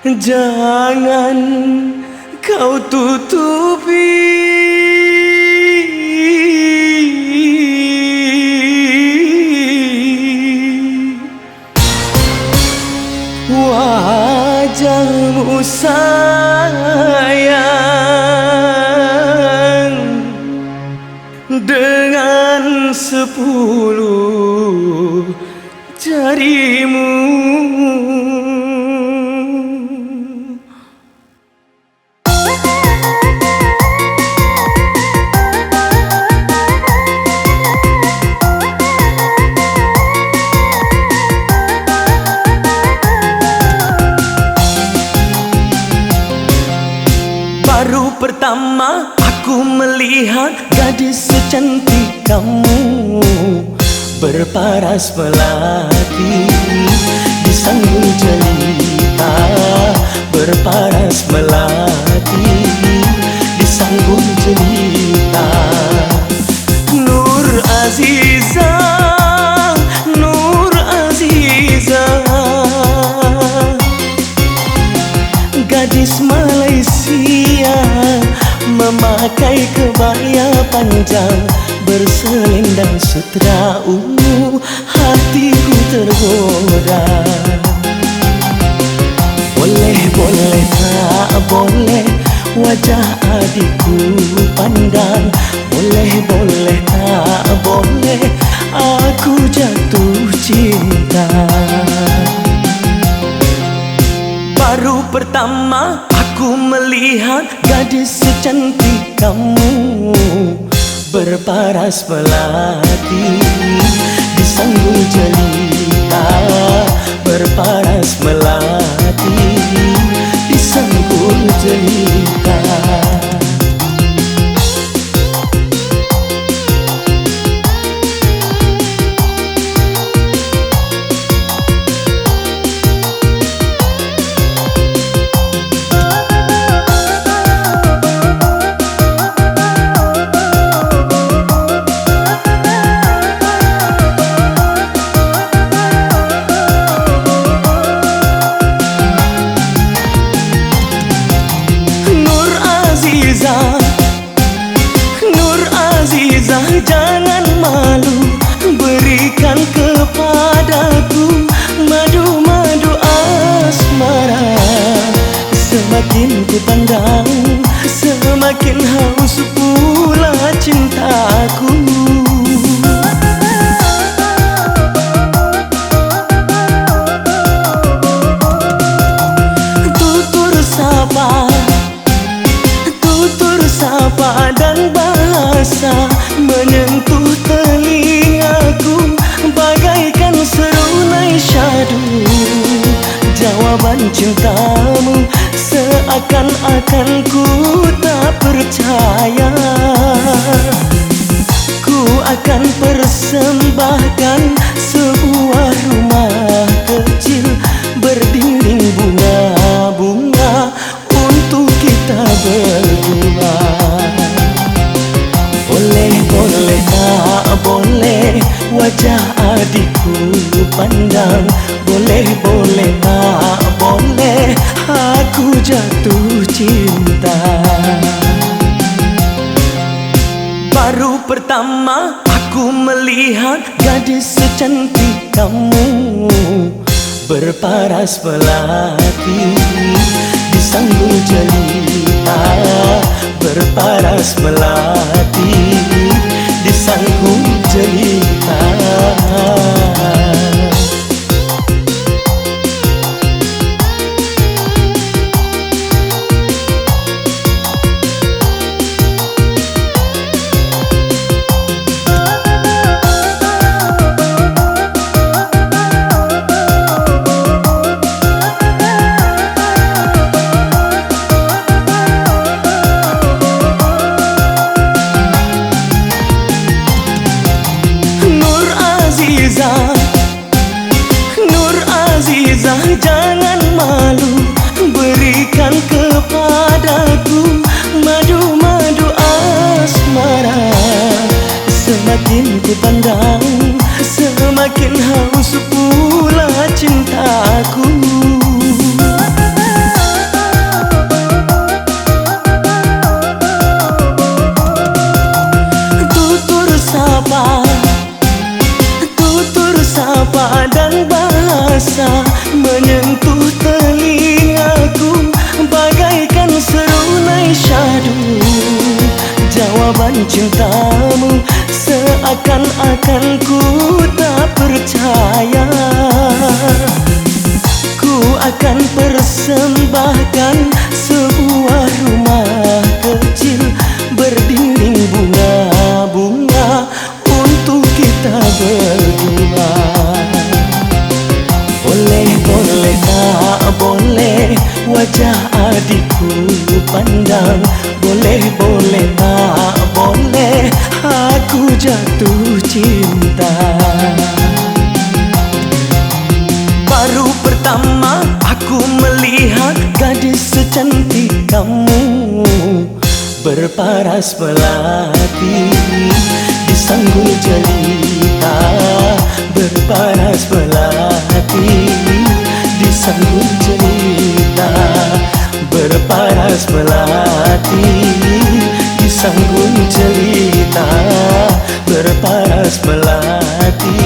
Jangan kau tutupi wajahmu sayang dengan 10 jarimu. Baru pertama aku melihat gadis secantik kamu berparas melati di sanggul jelita, berparas melati di sanggul jelita. Nur Aziza, Nur Aziza, gadis Malaysia memakai kebaya panjang berselendang sutra ungu, hatiku tergoda. Boleh, boleh, tak boleh wajah adikku pandang. Boleh, boleh, tak boleh aku jatuh cinta. Baru pertama aku melihat gadis secantik kamu berparas melati di sanggul jelita, berparas melati di sanggul jelita. Nur Aziza, jangan malu, berikan kepadaku madu-madu asmara. Semakin ku pandang, semakin haus pula cintaku. Sapa dan bahasa menyentuh telingaku bagaikan serunai syadu. Jawaban cintamu seakan-akan ku tak percaya. Ku akan persembahkan sebuah rumah kecil berdinding bunga-bunga untuk kita berdua. Boleh, boleh, tak boleh wajah adikku pandang. Boleh, boleh, tak boleh aku jatuh cinta. Baru pertama aku melihat gadis secantik kamu berparas melati di sanggul jelita, berparas melati di sanggul jelita. Nur Aziza, jangan malu, berikan kepadaku madu-madu asmara. Semakin ku pandang, semakin haus pula cintaku. rasa menyentuh telingaku bagaikan serunai syadu. Jawaban cintamu seakan-akan ku tak percaya. Ku akan persembahkan sebuah rumah kecil berdinding bunga-bunga untuk kita berdua. Boleh, boleh, tak boleh wajah adikku pandang. Boleh, boleh, tak boleh aku jatuh cinta. Baru pertama aku melihat gadis secantik kamu berparas melati di sanggul jelita. Berparas melati di sanggul jelita. Berparas melati di sanggul jelita. Berparas melati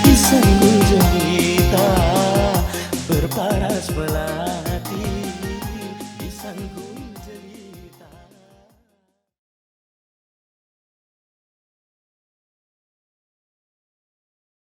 di sanggul jelita. Berparas melati.